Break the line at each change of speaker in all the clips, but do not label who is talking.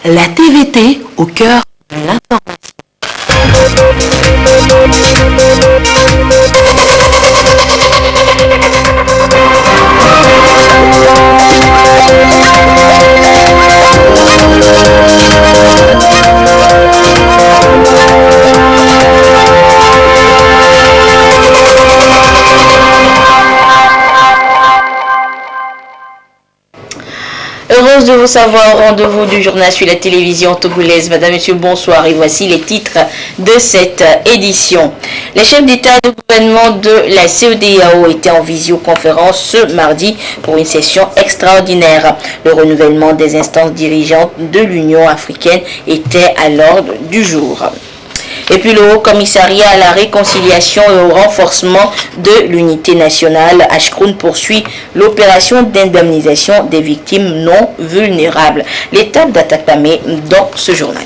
La TVT au cœur de l'information.
Heureuse de vous savoir au rendez-vous du journal sur la télévision togolaise. Madame, Monsieur, bonsoir et voici les titres de cette édition. Les chefs d'État et de gouvernement de la CEDEAO étaient en visioconférence ce mardi pour une session extraordinaire. Le renouvellement des instances dirigeantes de l'Union africaine était à l'ordre du jour. Et puis le Haut Commissariat à la réconciliation et au renforcement de l'unité nationale, HCROUN, poursuit l'opération d'indemnisation des victimes non vulnérables. L'étape d'Atakpamé dans ce journal.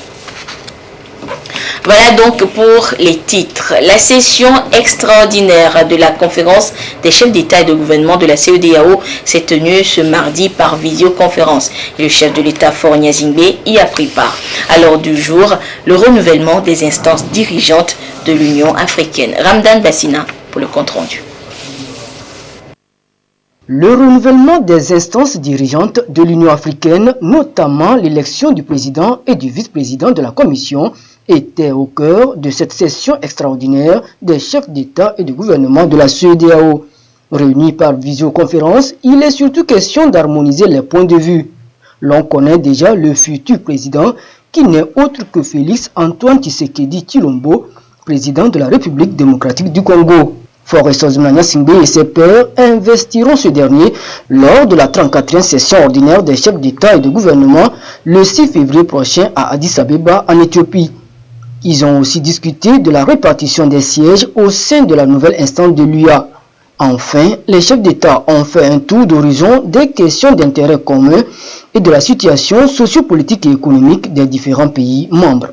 Voilà donc pour les titres. La session extraordinaire de la conférence des chefs d'État et de gouvernement de la CEDEAO s'est tenue ce mardi par visioconférence. Et le chef de l'État, Faure Gnassingbé, y a pris part. À l'ordre du jour, le renouvellement des instances dirigeantes de l'Union africaine. Ramdan Bassina pour le compte-rendu.
Le renouvellement des instances dirigeantes de l'Union africaine, notamment l'élection du président et du vice-président de la Commission, était au cœur de cette session extraordinaire des chefs d'État et de gouvernement de la CEDEAO. Réunis par visioconférence, il est surtout question d'harmoniser les points de vue. L'on connaît déjà le futur président qui n'est autre que Félix Antoine Tshisekedi Tshilombo, président de la République démocratique du Congo. Faure Gnassingbé et ses pairs investiront ce dernier lors de la 34e session ordinaire des chefs d'État et de gouvernement le 6 février prochain à Addis Abeba en Éthiopie. Ils ont aussi discuté de la répartition des sièges au sein de la nouvelle instance de l'UA. Enfin, les chefs d'État ont fait un tour d'horizon des questions d'intérêt commun et de la situation sociopolitique et économique des différents pays membres.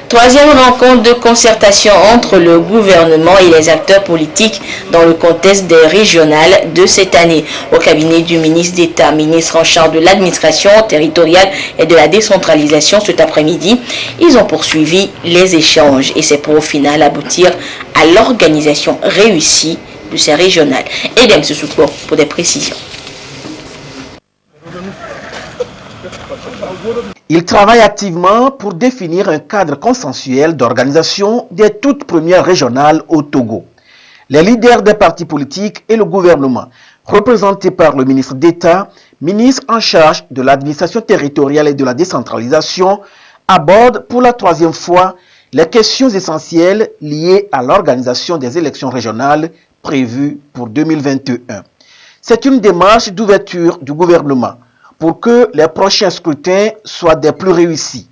Troisième rencontre de concertation entre le gouvernement et les acteurs politiques dans le contexte des régionales de cette année. Au cabinet du ministre d'État, ministre en charge de l'administration territoriale et de la décentralisation cet après-midi, ils ont poursuivi les échanges et c'est pour au final aboutir à l'organisation réussie de ces régionales. Et bien, M. Souko pour des précisions.
Il travaille activement pour définir un cadre consensuel d'organisation des toutes premières régionales au Togo. Les leaders des partis politiques et le gouvernement, représentés par le ministre d'État, ministre en charge de l'administration territoriale et de la décentralisation, abordent pour la troisième fois les questions essentielles liées à l'organisation des élections régionales prévues pour 2021. C'est une démarche d'ouverture du gouvernement pour que les prochains scrutins soient des plus réussis.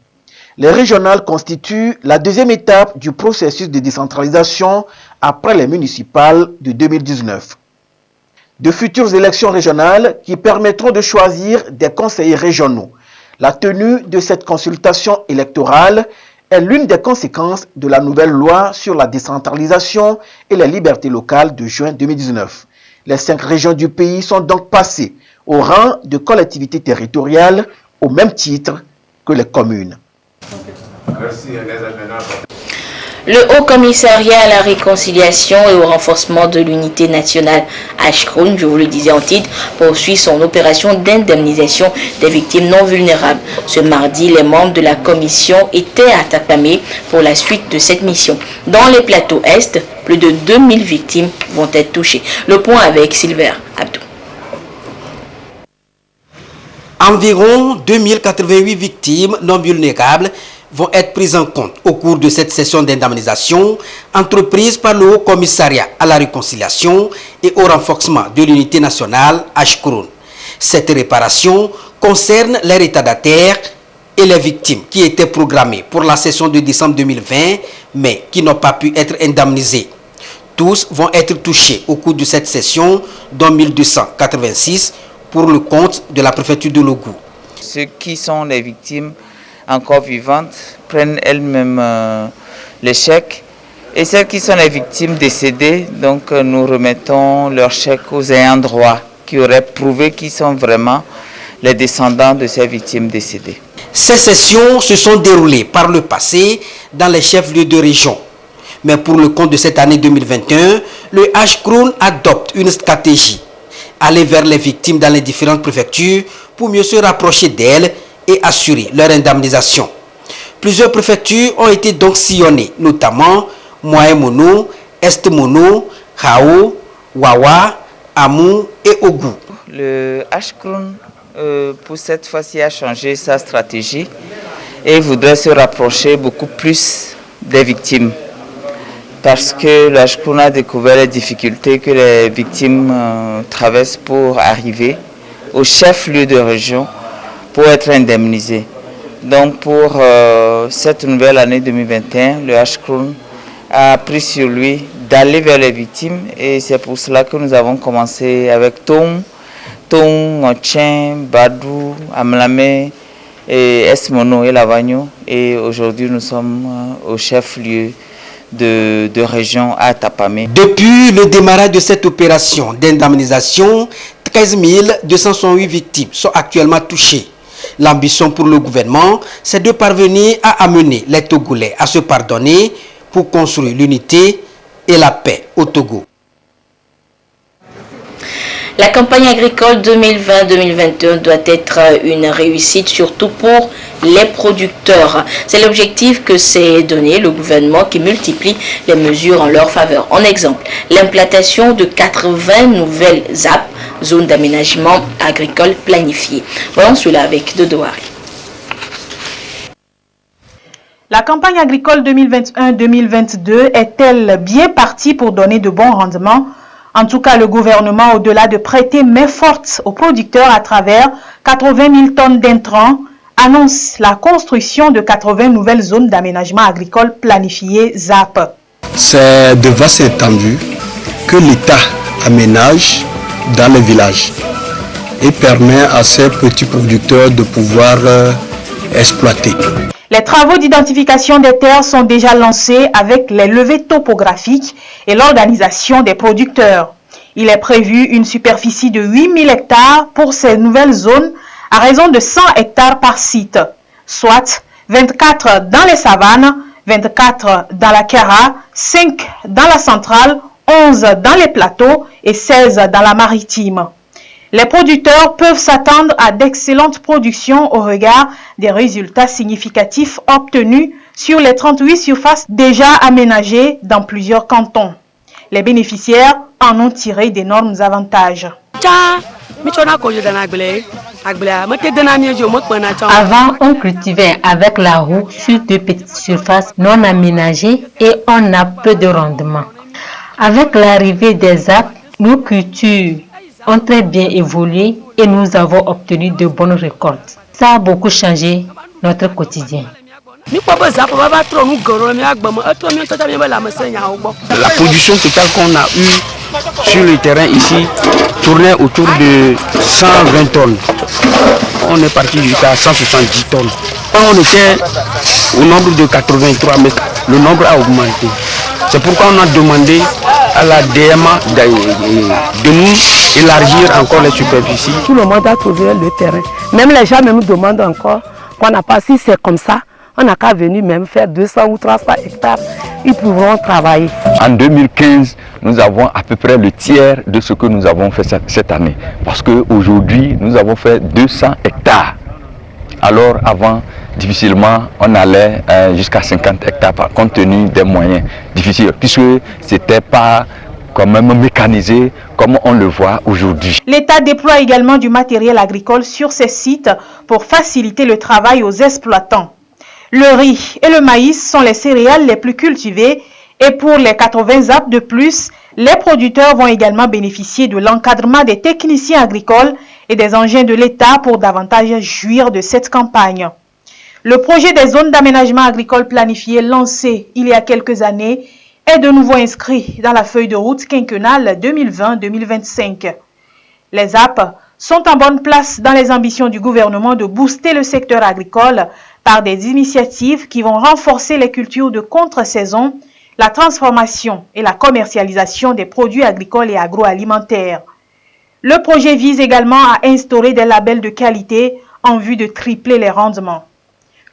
Les régionales constituent la deuxième étape du processus de décentralisation après les municipales de 2019. De futures élections régionales qui permettront de choisir des conseillers régionaux. La tenue de cette consultation électorale est l'une des conséquences de la nouvelle loi sur la décentralisation et les libertés locales de juin 2019. Les 5 régions du pays sont donc passées au rang de collectivités territoriales au même titre que les communes.
Le Haut Commissariat à la réconciliation et au renforcement de l'unité nationale, HCROUN, je vous le disais en titre, poursuit son opération d'indemnisation des victimes non vulnérables. Ce mardi, les membres de la commission étaient à Atakpamé pour la suite de cette mission. Dans les plateaux Est, plus de 2000 victimes vont être touchées. Le point avec Silver Abdou.
Environ 2088 victimes non vulnérables vont être prises en compte au cours de cette session d'indemnisation entreprise par le Haut Commissariat à la réconciliation et au renforcement de l'unité nationale HCROUN. Cette réparation concerne les retardataires et les victimes qui étaient programmées pour la session de décembre 2020 mais qui n'ont pas pu être indemnisées. Tous vont être touchés au cours de cette session, dont 1286 pour le compte de la préfecture de Logou.
Ceux qui sont les victimes encore vivantes prennent elles-mêmes les chèques. Et celles qui sont les victimes décédées, donc nous remettons leurs chèques aux ayants droit qui auraient prouvé qu'ils sont vraiment les descendants de ces victimes décédées.
Ces sessions se sont déroulées par le passé dans les chefs-lieux de région. Mais pour le compte de cette année 2021, le HCROUN adopte une stratégie. Aller vers les victimes dans les différentes préfectures pour mieux se rapprocher d'elles et assurer leur indemnisation. Plusieurs préfectures ont été donc sillonnées, notamment Moyen Mono, Est Mono, Hao, Wawa, Amou et Ogou.
Le HCROUN, pour cette fois-ci, a changé sa stratégie et voudrait se rapprocher beaucoup plus des victimes. Parce que le HCROUN a découvert les difficultés que les victimes traversent pour arriver au chef-lieu de région pour être indemnisées. Donc pour cette nouvelle année 2021, le HCROUN a pris sur lui d'aller vers les victimes et c'est pour cela que nous avons commencé avec Tong, Ngotchen, Badou, Amlamé, et Esmono et Lavagno et aujourd'hui nous sommes au chef-lieu de région à Tapamé.
Depuis le démarrage de cette opération d'indemnisation, 13 268 victimes sont actuellement touchées. L'ambition pour le gouvernement, c'est de parvenir à amener les Togolais à se pardonner pour construire l'unité et la paix au Togo.
La campagne agricole 2020-2021 doit être une réussite, surtout pour les producteurs. C'est l'objectif que s'est donné le gouvernement qui multiplie les mesures en leur faveur. En exemple, l'implantation de 80 nouvelles ZAP, zones d'aménagement agricole planifiées. Voyons cela avec Dodouari.
La campagne agricole 2021-2022 est-elle bien partie pour donner de bons rendements? En tout cas, le gouvernement, au-delà de prêter main forte aux producteurs à travers 80 000 tonnes d'intrants, annonce la construction de 80 nouvelles zones d'aménagement agricole planifiées ZAP.
C'est de vastes étendues que l'État aménage dans les villages et permet à ces petits producteurs de pouvoir exploiter.
Les travaux d'identification des terres sont déjà lancés avec les levées topographiques et l'organisation des producteurs. Il est prévu une superficie de 8000 hectares pour ces nouvelles zones à raison de 100 hectares par site, soit 24 dans les savanes, 24 dans la Kara, 5 dans la centrale, 11 dans les plateaux et 16 dans la maritime. Les producteurs peuvent s'attendre à d'excellentes productions au regard des résultats significatifs obtenus sur les 38 surfaces déjà aménagées dans plusieurs cantons. Les bénéficiaires en ont tiré d'énormes avantages.
Avant, on cultivait avec la roue sur 2 petites surfaces non aménagées et on a peu de rendement. Avec l'arrivée des ZAP, nos cultures ont très bien évolué et nous avons obtenu de bonnes récoltes. Ça a beaucoup changé notre quotidien.
La production totale qu'on a eue sur le terrain ici tournait autour de 120 tonnes. On est parti jusqu'à 170 tonnes. On était au nombre de 83, mais le nombre a augmenté. C'est pourquoi on a demandé à la DMA de nous élargir encore les superficies.
Tout le monde a trouvé le terrain. Même les gens me demandent encore qu'on n'a pas, si c'est comme ça, on n'a qu'à venir même faire 200 ou 300 hectares. Ils pourront travailler.
En 2015, nous avons à peu près le tiers de ce que nous avons fait cette année. Parce qu'aujourd'hui, nous avons fait 200 hectares. Alors avant, difficilement, on allait jusqu'à 50 hectares compte tenu des moyens difficiles. Puisque ce n'était pas quand même mécanisé comme on le voit aujourd'hui.
L'État déploie également du matériel agricole sur ces sites pour faciliter le travail aux exploitants. Le riz et le maïs sont les céréales les plus cultivées et pour les 80 ZAP de plus, les producteurs vont également bénéficier de l'encadrement des techniciens agricoles et des engins de l'État pour davantage jouir de cette campagne. Le projet des zones d'aménagement agricole planifiées lancé il y a quelques années est de nouveau inscrit dans la feuille de route quinquennale 2020-2025. Les ZAP sont en bonne place dans les ambitions du gouvernement de booster le secteur agricole par des initiatives qui vont renforcer les cultures de contre-saison, la transformation et la commercialisation des produits agricoles et agroalimentaires. Le projet vise également à instaurer des labels de qualité en vue de tripler les rendements.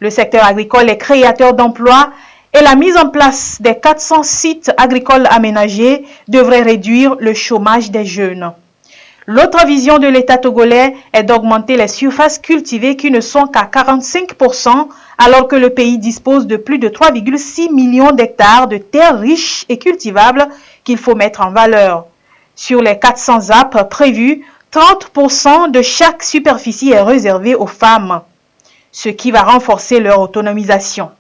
Le secteur agricole est créateur d'emplois et la mise en place des 400 sites agricoles aménagés devrait réduire le chômage des jeunes. L'autre vision de l'État togolais est d'augmenter les surfaces cultivées qui ne sont qu'à 45%, alors que le pays dispose de plus de 3,6 millions d'hectares de terres riches et cultivables qu'il faut mettre en valeur. Sur les 400 ZAP prévus, 30% de chaque superficie est réservée aux femmes, ce qui va renforcer leur autonomisation.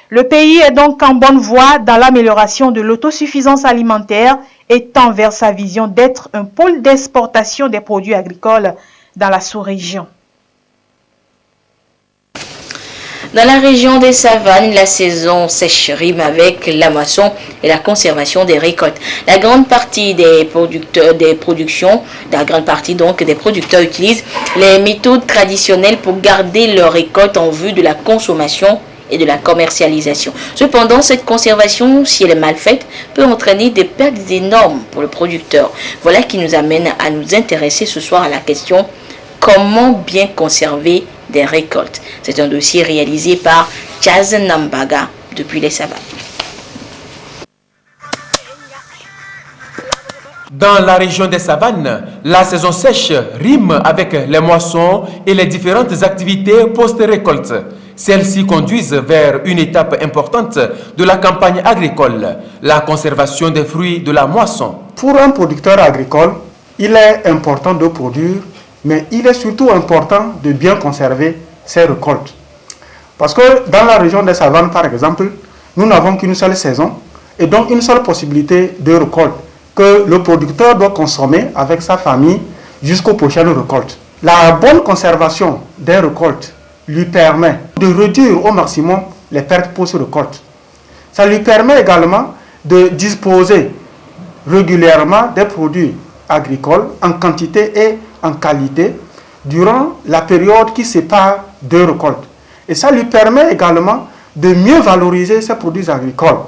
Le pays est donc en bonne voie dans l'amélioration de l'autosuffisance alimentaire et tend vers sa vision d'être un pôle d'exportation des produits agricoles dans la sous-région.
Dans la région des savanes, la saison sèche rime avec la moisson et la conservation des récoltes. La grande partie des producteurs utilisent les méthodes traditionnelles pour garder leurs récoltes en vue de la consommation et de la commercialisation. Cependant, cette conservation, si elle est mal faite, peut entraîner des pertes énormes pour le producteur. Voilà qui nous amène à nous intéresser ce soir à la question « Comment bien conserver des récoltes ?» C'est un dossier réalisé par Chaz Nambaga depuis les savanes.
Dans la région des savanes, la saison sèche rime avec les moissons et les différentes activités post-récolte. Celles-ci conduisent vers une étape importante de la campagne agricole, la conservation des fruits de la moisson.
Pour un producteur agricole, il est important de produire, mais il est surtout important de bien conserver ses récoltes. Parce que dans la région des savanes, par exemple, nous n'avons qu'une seule saison et donc une seule possibilité de récolte que le producteur doit consommer avec sa famille jusqu'aux prochaines récoltes. La bonne conservation des récoltes lui permet de réduire au maximum les pertes post-récolte. Ça lui permet également de disposer régulièrement des produits agricoles en quantité et en qualité durant la période qui sépare deux récoltes. Et ça lui permet également de mieux valoriser ces produits agricoles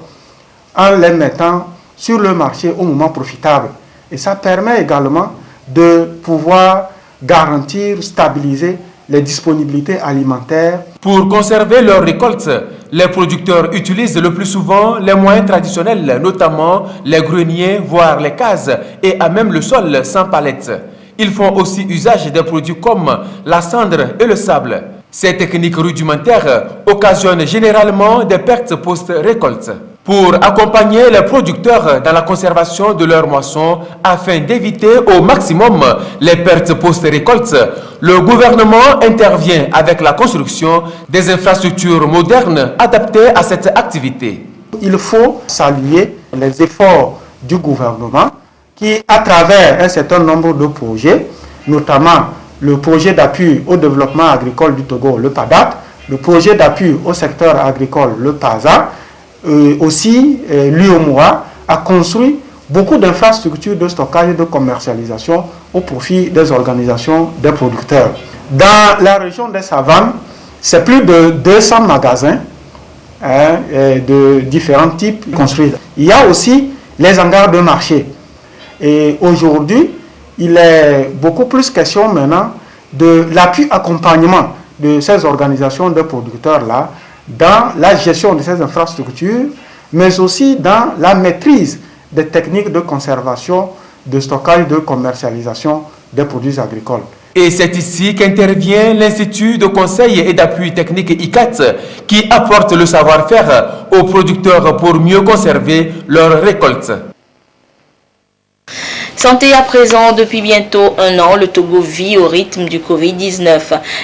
en les mettant sur le marché au moment profitable. Et ça permet également de pouvoir garantir, stabiliser les disponibilités alimentaires.
Pour conserver leurs récoltes, les producteurs utilisent le plus souvent les moyens traditionnels, notamment les greniers, voire les cases, et à même le sol sans palette. Ils font aussi usage des produits comme la cendre et le sable. Ces techniques rudimentaires occasionnent généralement des pertes post-récolte. Pour accompagner les producteurs dans la conservation de leurs moissons afin d'éviter au maximum les pertes post-récolte, le gouvernement intervient avec la construction des infrastructures modernes adaptées à cette activité.
Il faut saluer les efforts du gouvernement qui, à travers un certain nombre de projets, notamment le projet d'appui au développement agricole du Togo, le PADAT, le projet d'appui au secteur agricole, le PASA, aussi l'UOMOA a construit beaucoup d'infrastructures de stockage et de commercialisation au profit des organisations des producteurs. Dans la région des savanes, c'est plus de 200 magasins de différents types construits. Il y a aussi les hangars de marché. Et aujourd'hui, il est beaucoup plus question maintenant de l'appui accompagnement de ces organisations de producteurs-là dans la gestion de ces infrastructures, mais aussi dans la maîtrise des techniques de conservation, de stockage, de commercialisation des produits agricoles.
Et c'est ici qu'intervient l'Institut de conseil et d'appui technique ICAT qui apporte le savoir-faire aux producteurs pour mieux conserver leurs récoltes.
Santé à présent, depuis bientôt un an, le Togo vit au rythme du Covid-19.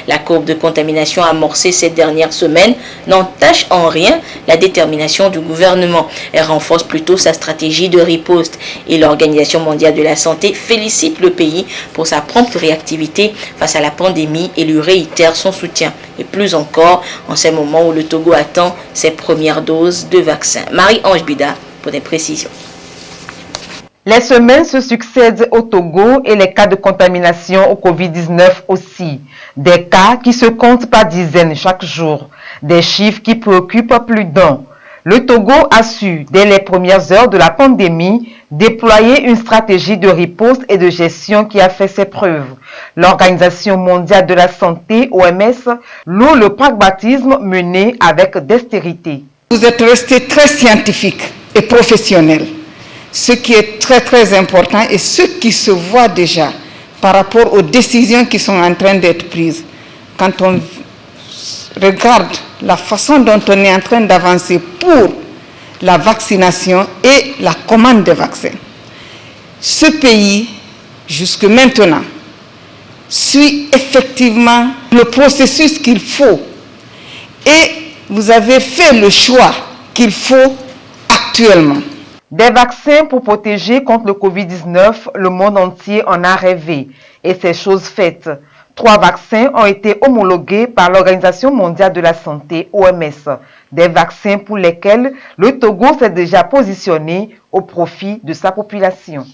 La courbe de contamination amorcée ces dernières semaines n'entache en rien la détermination du gouvernement. Elle renforce plutôt sa stratégie de riposte. Et l'Organisation mondiale de la santé félicite le pays pour sa prompte réactivité face à la pandémie et lui réitère son soutien. Et plus encore, en ces moments où le Togo attend ses premières doses de vaccin. Marie-Ange Bida pour des précisions.
Les semaines se succèdent au Togo et les cas de contamination au Covid-19 aussi. Des cas qui se comptent par dizaines chaque jour. Des chiffres qui préoccupent plus d'un. Le Togo a su, dès les premières heures de la pandémie, déployer une stratégie de riposte et de gestion qui a fait ses preuves. L'Organisation mondiale de la santé, OMS, loue le pragmatisme mené avec dextérité.
Vous êtes resté très scientifique et professionnel, ce qui est très important et ce qui se voit déjà par rapport aux décisions qui sont en train d'être prises. Quand on regarde la façon dont on est en train d'avancer pour la vaccination et la commande des vaccins. Ce pays, jusque maintenant, suit effectivement le processus qu'il faut. Et vous avez fait le choix qu'il faut actuellement.
Des vaccins pour protéger contre le Covid-19, le monde entier en a rêvé. Et c'est chose faite. 3 vaccins ont été homologués par l'Organisation mondiale de la santé, OMS. Des vaccins pour lesquels le Togo s'est déjà positionné au profit de sa population.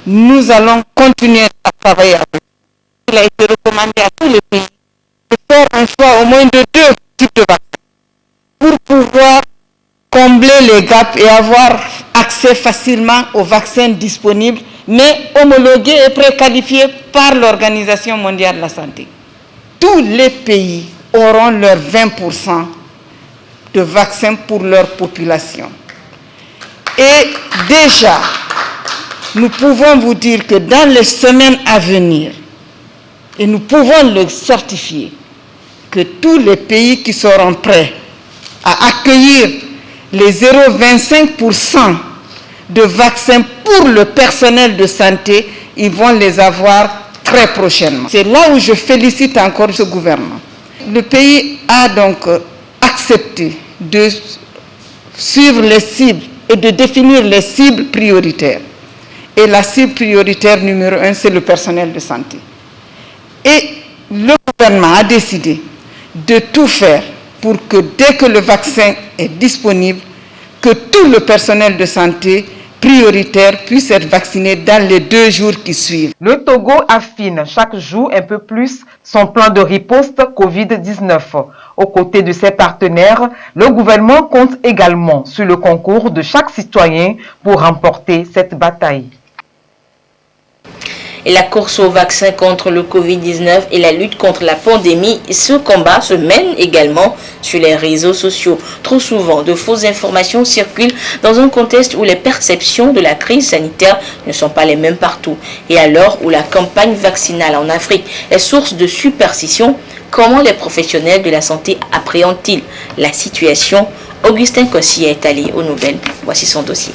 Nous allons continuer à travailler avec eux. Il a été recommandé à tous les pays de faire un choix au moins de 2 types de vaccins pour pouvoir combler les gaps et avoir accès facilement aux vaccins disponibles, mais homologués et préqualifiés par l'Organisation mondiale de la santé. Tous les pays auront leurs 20% de vaccins pour leur population. Et déjà, nous pouvons vous dire que dans les semaines à venir, et nous pouvons le certifier, que tous les pays qui seront prêts à accueillir les 0,25% de vaccins pour le personnel de santé, ils vont les avoir très prochainement. C'est là où je félicite encore ce gouvernement. Le pays a donc accepté de suivre les cibles et de définir les cibles prioritaires. Et la cible prioritaire numéro 1, c'est le personnel de santé. Et le gouvernement a décidé de tout faire pour que dès que le vaccin est disponible, que tout le personnel de santé prioritaire puisse être vacciné dans les 2 jours qui suivent.
Le Togo affine chaque jour un peu plus son plan de riposte Covid-19. Aux côtés de ses partenaires, le gouvernement compte également sur le concours de chaque citoyen pour remporter cette bataille.
Et la course au vaccin contre le Covid-19 et la lutte contre la pandémie, ce combat se mène également sur les réseaux sociaux. Trop souvent, de fausses informations circulent dans un contexte où les perceptions de la crise sanitaire ne sont pas les mêmes partout. Et à l'heure où la campagne vaccinale en Afrique est source de superstition, comment les professionnels de la santé appréhendent-ils la situation? Augustin Kossi est allé aux nouvelles. Voici son dossier.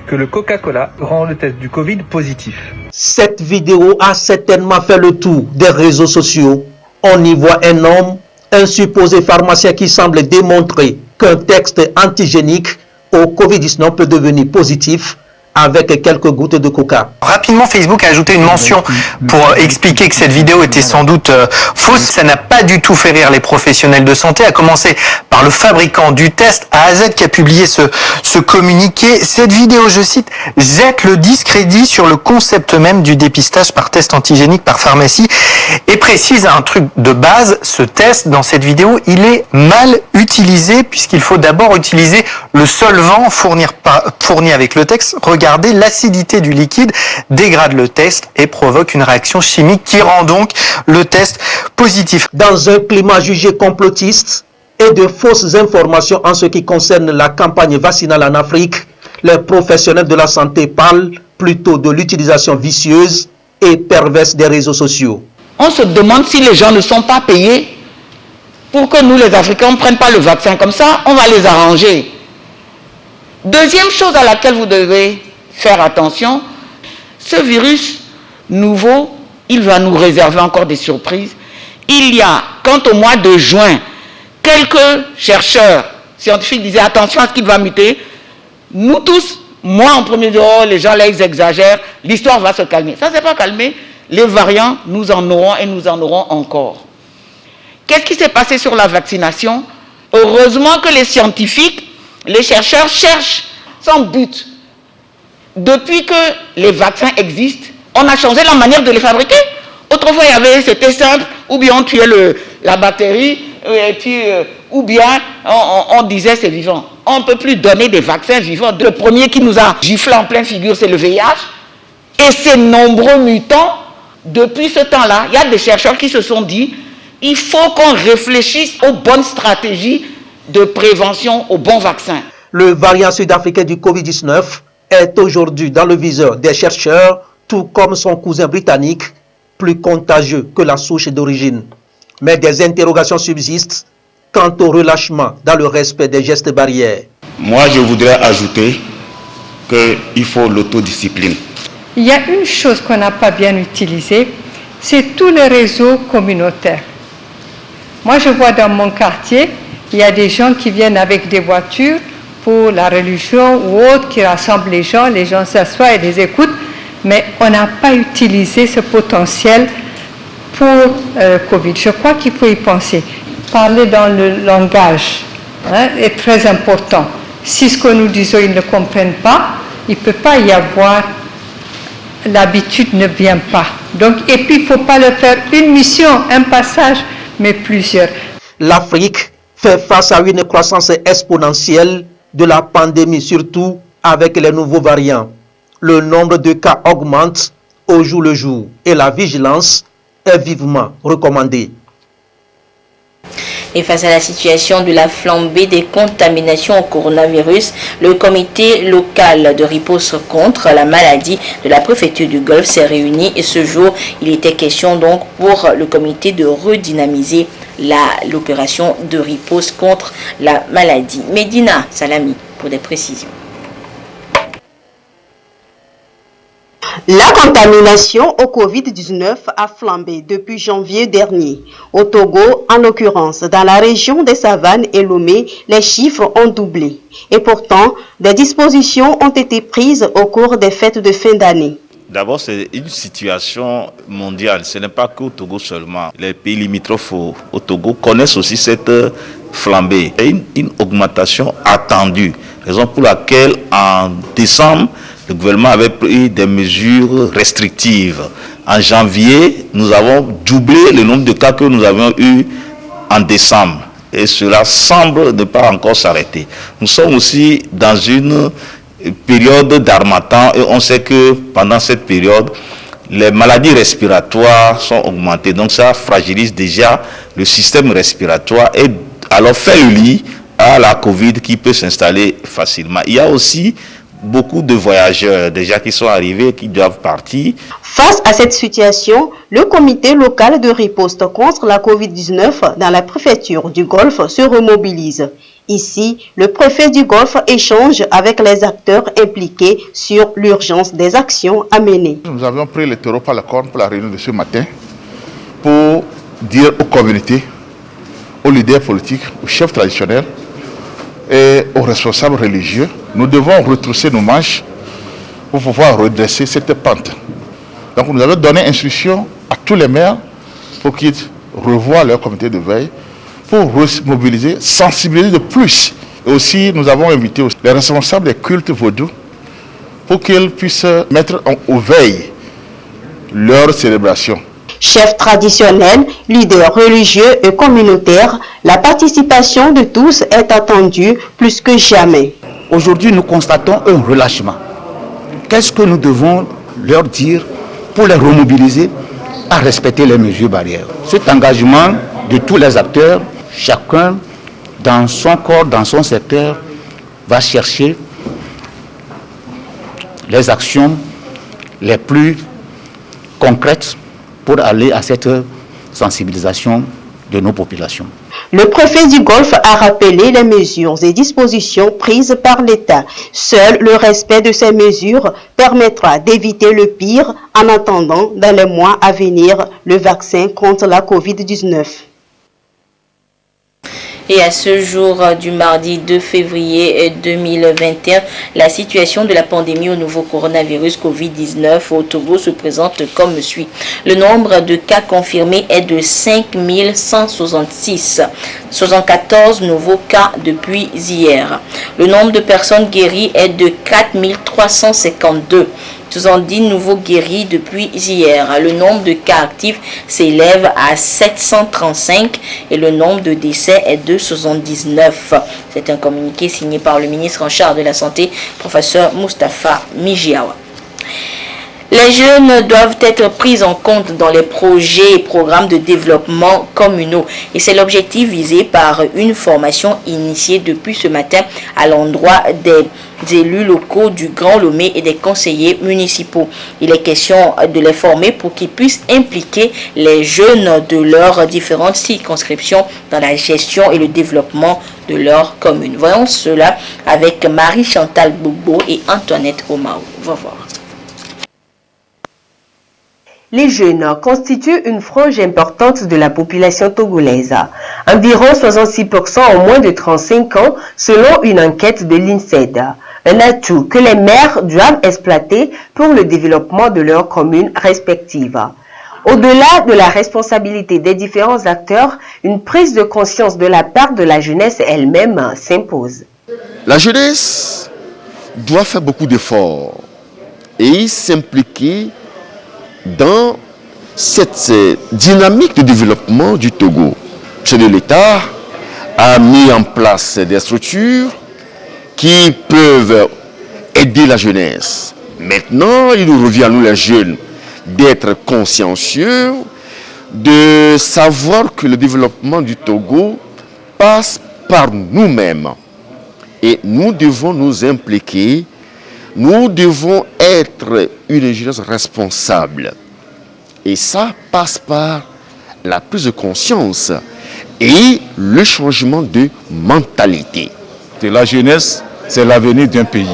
Que le Coca-Cola rend le test du Covid positif.
Cette vidéo a certainement fait le tour des réseaux sociaux. On y voit un homme, un supposé pharmacien qui semble démontrer qu'un test antigénique au Covid-19 peut devenir positif avec quelques gouttes de coca.
Rapidement, Facebook a ajouté une mention pour expliquer que cette vidéo était sans doute fausse. Ça n'a pas du tout fait rire les professionnels de santé, à commencer par le fabricant du test AZ qui a publié ce communiqué. Cette vidéo, je cite, jette le discrédit sur le concept même du dépistage par test antigénique par pharmacie et précise un truc de base, ce test dans cette vidéo, il est mal utilisé puisqu'il faut d'abord utiliser le solvant fourni avec le texte. Regardez, l'acidité du liquide dégrade le test et provoque une réaction chimique qui rend donc le test positif.
Dans un climat jugé complotiste et de fausses informations en ce qui concerne la campagne vaccinale en Afrique, les professionnels de la santé parlent plutôt de l'utilisation vicieuse et perverse des réseaux sociaux.
On se demande si les gens ne sont pas payés pour que nous, les Africains, ne prennent pas le vaccin. Comme ça, on va les arranger. Deuxième chose à laquelle vous devez faire attention, ce virus nouveau, il va nous réserver encore des surprises. Il y a, quant au mois de juin, quelques chercheurs scientifiques disaient attention à ce qu'il va muter. Nous tous, moi en premier lieu, oh, les gens là ils exagèrent, l'histoire va se calmer. Ça ne s'est pas calmé. Les variants, nous en aurons et nous en aurons encore. Qu'est-ce qui s'est passé sur la vaccination? Heureusement que les scientifiques, les chercheurs cherchent sans but. Depuis que les vaccins existent, on a changé la manière de les fabriquer. Autrefois, c'était simple, ou bien on tuait la bactérie, et puis
ou bien on disait c'est vivant. On ne peut plus donner des vaccins vivants. Le premier qui nous a giflé en pleine figure, c'est le VIH. Et ces nombreux mutants, depuis ce temps-là, il y a des chercheurs qui se sont dit il faut qu'on réfléchisse aux bonnes stratégies de prévention, aux bons vaccins.
Le variant sud-africain du Covid-19 est aujourd'hui dans le viseur des chercheurs, tout comme son cousin britannique, plus contagieux que la souche d'origine. Mais des interrogations subsistent quant au relâchement dans le respect des gestes barrières.
Moi, je voudrais ajouter qu'il faut l'autodiscipline.
Il y a une chose qu'on n'a pas bien utilisée, c'est tous les réseaux communautaires. Moi, je vois dans mon quartier, il y a des gens qui viennent avec des voitures pour la religion ou autre, qui rassemblent les gens s'assoient et les écoutent, mais on n'a pas utilisé ce potentiel pour Covid. Je crois qu'il faut y penser. Parler dans le langage est très important. Si ce que nous disons, ils ne comprennent pas, il ne peut pas y avoir, l'habitude ne vient pas. Donc, et puis, il ne faut pas le faire une mission, un passage, mais plusieurs.
L'Afrique fait face à une croissance exponentielle de la pandémie, surtout avec les nouveaux variants. Le nombre de cas augmente au jour le jour et la vigilance est vivement recommandée.
Et face à la situation de la flambée des contaminations au coronavirus, le comité local de riposte contre la maladie de la préfecture du Golfe s'est réuni et ce jour, il était question donc pour le comité de redynamiser l'opération de riposte contre la maladie. Medina Salami pour des précisions.
La contamination au Covid-19 a flambé depuis janvier dernier. Au Togo, en l'occurrence, dans la région des Savanes et Lomé, les chiffres ont doublé. Et pourtant, des dispositions ont été prises au cours des fêtes de fin d'année.
D'abord, c'est une situation mondiale. Ce n'est pas qu'au Togo seulement. Les pays limitrophes au Togo connaissent aussi cette flambée. Il y a une augmentation attendue. Raison pour laquelle, en décembre, le gouvernement avait pris des mesures restrictives. En janvier, nous avons doublé le nombre de cas que nous avions eu en décembre. Et cela semble ne pas encore s'arrêter. Nous sommes aussi dans une période d'harmattan et on sait que pendant cette période, les maladies respiratoires sont augmentées. Donc ça fragilise déjà le système respiratoire et alors fait le lit à la Covid qui peut s'installer facilement. Il y a aussi beaucoup de voyageurs déjà qui sont arrivés et qui doivent partir.
Face à cette situation, le comité local de riposte contre la Covid-19 dans la préfecture du Golfe se remobilise. Ici, le préfet du Golfe échange avec les acteurs impliqués sur l'urgence des actions à mener.
Nous avions pris le taureau par la corne pour la réunion de ce matin pour dire aux communautés, aux leaders politiques, aux chefs traditionnels et aux responsables religieux, nous devons retrousser nos manches pour pouvoir redresser cette pente. Donc nous avons donné instruction à tous les maires pour qu'ils revoient leur comité de veille, pour mobiliser, sensibiliser de plus. Et aussi, nous avons invité les responsables des cultes vaudous pour qu'ils puissent mettre en veille leur célébration.
Chefs traditionnels, leaders religieux et communautaires, la participation de tous est attendue plus que jamais.
Aujourd'hui, nous constatons un relâchement. Qu'est-ce que nous devons leur dire pour les remobiliser à respecter les mesures barrières? Cet engagement de tous les acteurs, chacun dans son corps, dans son secteur, va chercher les actions les plus concrètes pour aller à cette sensibilisation de nos populations.
Le préfet du Golfe a rappelé les mesures et dispositions prises par l'État. Seul le respect de ces mesures permettra d'éviter le pire en attendant dans les mois à venir le vaccin contre la Covid-19.
Et à ce jour du mardi 2 février 2021, la situation de la pandémie au nouveau coronavirus Covid-19 au Togo se présente comme suit. Le nombre de cas confirmés est de 5166, 74 nouveaux cas depuis hier. Le nombre de personnes guéries est de 4352. 70 nouveaux guéris depuis hier. Le nombre de cas actifs s'élève à 735 et le nombre de décès est de 79. C'est un communiqué signé par le ministre en charge de la Santé, professeur Moustapha Mijiawa. Les jeunes doivent être pris en compte dans les projets et programmes de développement communaux. Et c'est l'objectif visé par une formation initiée depuis ce matin à l'endroit des élus locaux du Grand Lomé et des conseillers municipaux. Il est question de les former pour qu'ils puissent impliquer les jeunes de leurs différentes circonscriptions dans la gestion et le développement de leur commune. Voyons cela avec Marie-Chantal Bougbo et Antoinette Omao. On va voir.
Les jeunes constituent une frange importante de la population togolaise. Environ 66% ont moins de 35 ans selon une enquête de l'INSED. Un atout que les maires doivent exploiter pour le développement de leurs communes respectives. Au-delà de la responsabilité des différents acteurs, une prise de conscience de la part de la jeunesse elle-même s'impose.
La jeunesse doit faire beaucoup d'efforts et s'impliquer dans cette dynamique de développement du Togo. L'État a mis en place des structures qui peuvent aider la jeunesse. Maintenant, il nous revient à nous les jeunes d'être consciencieux, de savoir que le développement du Togo passe par nous-mêmes. Et nous devons nous impliquer. Nous devons être une jeunesse responsable. Et ça passe par la prise de conscience et le changement de mentalité.
La jeunesse, c'est l'avenir d'un pays.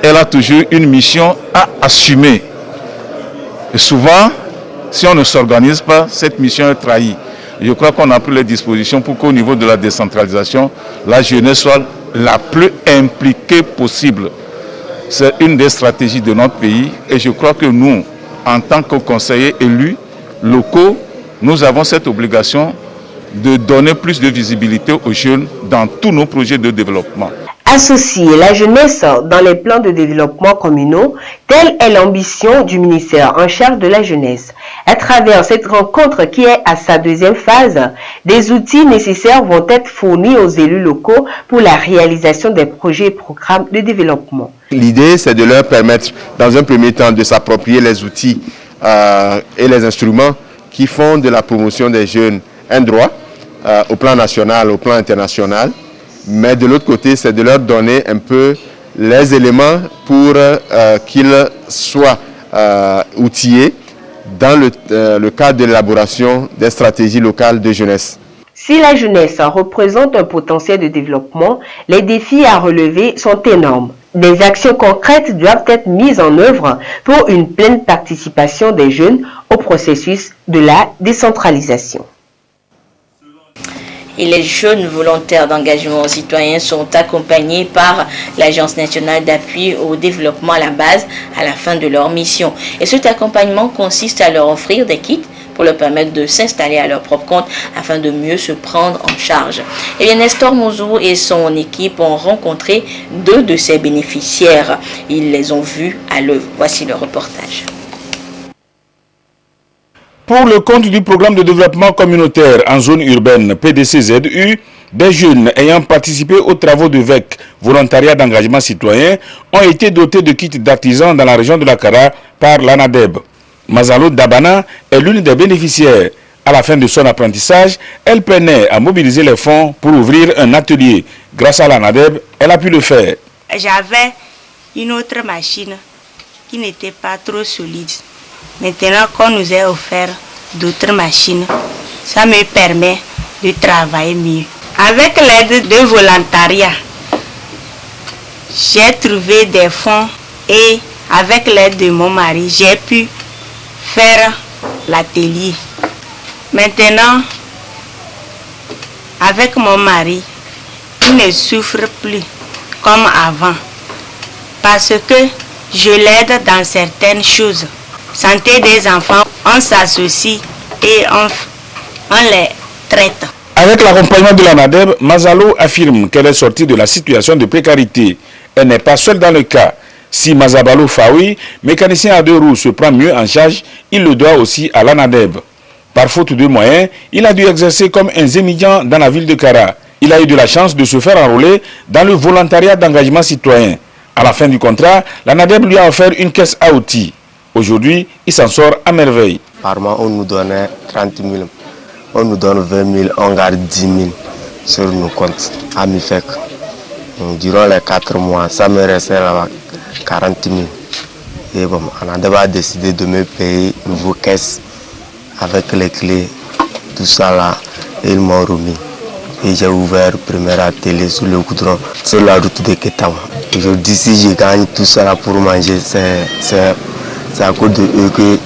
Elle a toujours une mission à assumer. Et souvent, si on ne s'organise pas, cette mission est trahie. Je crois qu'on a pris les dispositions pour qu'au niveau de la décentralisation, la jeunesse soit la plus impliquée possible. C'est une des stratégies de notre pays et je crois que nous, en tant que conseillers élus locaux, nous avons cette obligation de donner plus de visibilité aux jeunes dans tous nos projets de développement.
Associer la jeunesse dans les plans de développement communaux, telle est l'ambition du ministère en charge de la jeunesse. À travers cette rencontre qui est à sa deuxième phase, des outils nécessaires vont être fournis aux élus locaux pour la réalisation des projets et programmes de développement.
L'idée, c'est de leur permettre, dans un premier temps, de s'approprier les outils et les instruments qui font de la promotion des jeunes un droit, au plan national, au plan international. Mais de l'autre côté, c'est de leur donner un peu les éléments pour qu'ils soient outillés dans le cadre de l'élaboration des stratégies locales de jeunesse.
Si la jeunesse représente un potentiel de développement, les défis à relever sont énormes. Des actions concrètes doivent être mises en œuvre pour une pleine participation des jeunes au processus de la décentralisation.
Et les jeunes volontaires d'engagement citoyen sont accompagnés par l'Agence nationale d'appui au développement à la base à la fin de leur mission. Et cet accompagnement consiste à leur offrir des kits pour leur permettre de s'installer à leur propre compte afin de mieux se prendre en charge. Et bien, Nestor Mouzou et son équipe ont rencontré 2 de ces bénéficiaires. Ils les ont vus à l'œuvre. Voici le reportage.
Pour le compte du programme de développement communautaire en zone urbaine PDCZU, des jeunes ayant participé aux travaux de VEC, volontariat d'engagement citoyen, ont été dotés de kits d'artisans dans la région de la Kara par l'ANADEB. Mazalo Dabana est l'une des bénéficiaires. À la fin de son apprentissage, elle peinait à mobiliser les fonds pour ouvrir un atelier. Grâce à l'ANADEB, elle a pu le faire.
J'avais une autre machine qui n'était pas trop solide. Maintenant qu'on nous a offert d'autres machines, ça me permet de travailler mieux. Avec l'aide de volontariat, j'ai trouvé des fonds et avec l'aide de mon mari, j'ai pu faire l'atelier. Maintenant, avec mon mari, il ne souffre plus comme avant parce que je l'aide dans certaines choses. Santé des enfants, on s'associe et on les traite.
Avec l'accompagnement de l'ANADEB, Mazalo affirme qu'elle est sortie de la situation de précarité. Elle n'est pas seule dans le cas. Si Mazabalo Faoui, mécanicien à 2 roues, se prend mieux en charge, il le doit aussi à l'ANADEB. Par faute de moyens, il a dû exercer comme un étudiant dans la ville de Kara. Il a eu de la chance de se faire enrôler dans le volontariat d'engagement citoyen. À la fin du contrat, l'ANADEB lui a offert une caisse à outils. Aujourd'hui, il s'en sort à merveille.
Par mois, on nous donnait 30 000, on nous donne 20 000, on garde 10 000 sur nos comptes à MIFEC. Durant les 4 mois, ça me restait là-bas 40 000. Et bon, l'ANADEB a décidé de me payer une nouvelle caisse avec les clés, tout ça là, et ils m'ont remis. Et j'ai ouvert le premier atelier sur le goudron, sur la route de Ketama. Aujourd'hui, si je gagne tout ça là pour manger, c'est à cause de eux que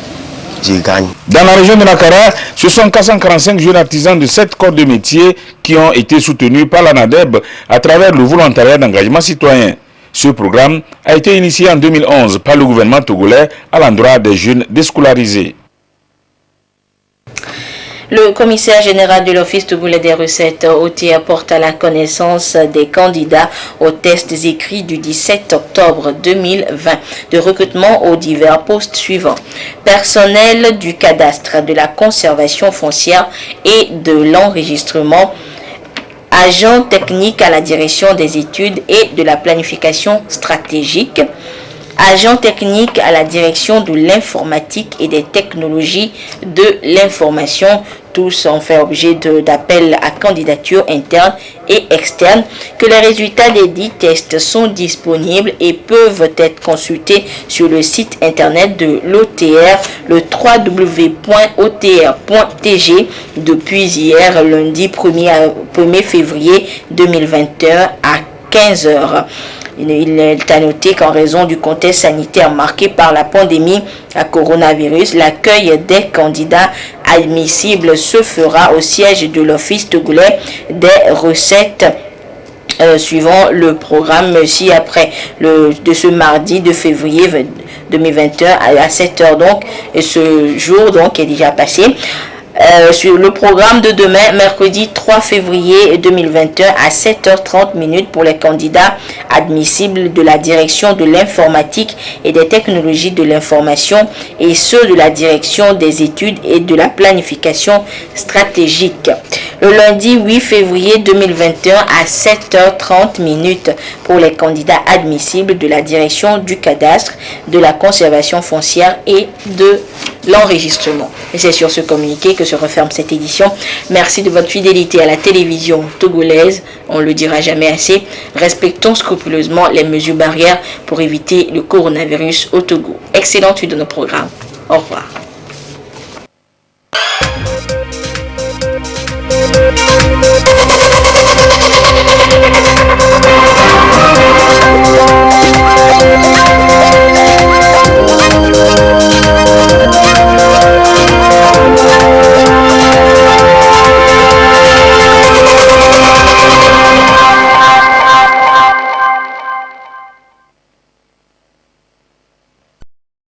je gagne.
Dans la région de Nakara, ce sont 445 jeunes artisans de 7 corps de métier qui ont été soutenus par l'ANADEB à travers le volontariat d'engagement citoyen. Ce programme a été initié en 2011 par le gouvernement togolais à l'endroit des jeunes déscolarisés.
Le commissaire général de l'Office togolais des recettes OT apporte à la connaissance des candidats aux tests écrits du 17 octobre 2020 de recrutement aux divers postes suivants. Personnel du cadastre, de la conservation foncière et de l'enregistrement, agent technique à la direction des études et de la planification stratégique, agent technique à la direction de l'informatique et des technologies de l'information. Tous ont fait objet d'appels à candidature interne et externe, que les résultats des 10 tests sont disponibles et peuvent être consultés sur le site internet de l'OTR, le www.otr.tg, depuis hier, lundi 1er février 2021 à 15h. Il est à noter qu'en raison du contexte sanitaire marqué par la pandémie à coronavirus, l'accueil des candidats admissibles se fera au siège de l'Office togolais des recettes suivant le programme ci-après de ce mardi 2 février 2021 à 7h donc, et ce jour donc est déjà passé. Sur le programme de demain, mercredi 3 février 2021 à 7h30 pour les candidats admissibles de la direction de l'informatique et des technologies de l'information et ceux de la direction des études et de la planification stratégique. Le lundi 8 février 2021 à 7h30 pour les candidats admissibles de la direction du cadastre, de la conservation foncière et de l'enregistrement. Et c'est sur ce communiqué que se referme cette édition. Merci de votre fidélité à la télévision togolaise. On ne le dira jamais assez. Respectons scrupuleusement les mesures barrières pour éviter le coronavirus au Togo. Excellente suite de nos programmes. Au revoir.